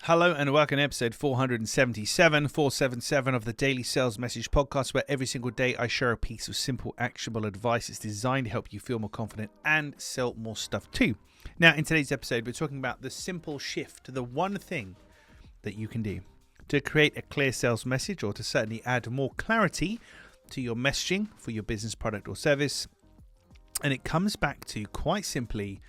Hello and welcome to episode 477 of the Daily Sales Message Podcast, where every single day I share a piece of simple, actionable advice. It's designed to help you feel more confident and sell more stuff too. Now, in today's episode, we're talking about the simple shift, the one thing that you can do to create a clear sales message, or to certainly add more clarity to your messaging for your business, product, or service. And it comes back to, quite simply,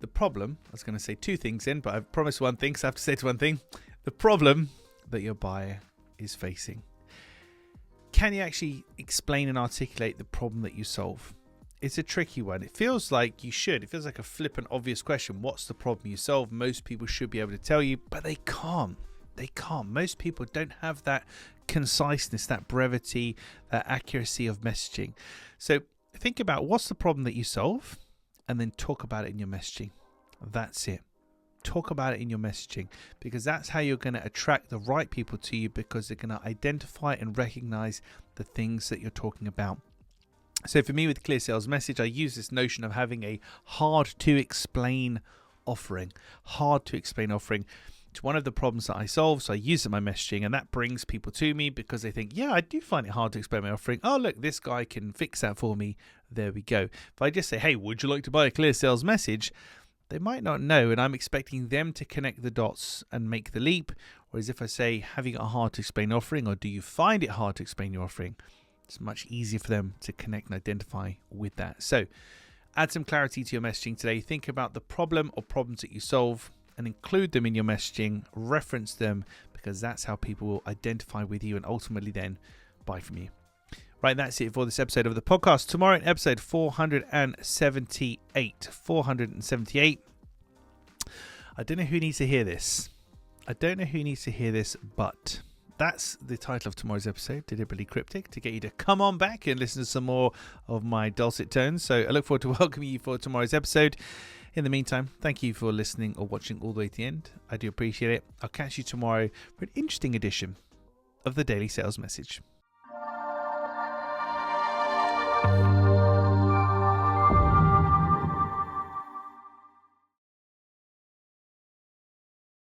the problem. I was going to say two things then, but I've promised one thing, so I have to say to one thing. The problem that your buyer is facing. Can you actually explain and articulate the problem that you solve? It's a tricky one. It feels like you should. It feels like a flippant, obvious question. What's the problem you solve? Most people should be able to tell you, but they can't. They can't. Most people don't have that conciseness, that brevity, that accuracy of messaging. So think about what's the problem that you solve, and then talk about it in your messaging. That's it. Talk about it in your messaging, because that's how you're going to attract the right people to you, because they're going to identify and recognize the things that you're talking about. So for me, with Clear Sales Message, I use this notion of having a hard to explain offering. Hard to explain offering. It's one of the problems that I solve, so I use it in my messaging, and that brings people to me because they think, yeah, I do find it hard to explain my offering. Oh, look, this guy can fix that for me. There we go. If I just say, hey, would you like to buy a Clear Sales Message? They might not know, and I'm expecting them to connect the dots and make the leap. Whereas if I say, have you got a hard to explain offering, or do you find it hard to explain your offering? It's much easier for them to connect and identify with that. So add some clarity to your messaging today. Think about the problem or problems that you solve, and include them in your messaging, reference them, because that's how people will identify with you and ultimately then buy from you. Right, that's it for this episode of the podcast. Tomorrow in episode 478. 478. I don't know who needs to hear this. But that's the title of tomorrow's episode, deliberately cryptic, to get you to come on back and listen to some more of my dulcet tones. So I look forward to welcoming you for tomorrow's episode. In the meantime, thank you for listening or watching all the way to the end. I do appreciate it. I'll catch you tomorrow for an interesting edition of the Daily Sales Message.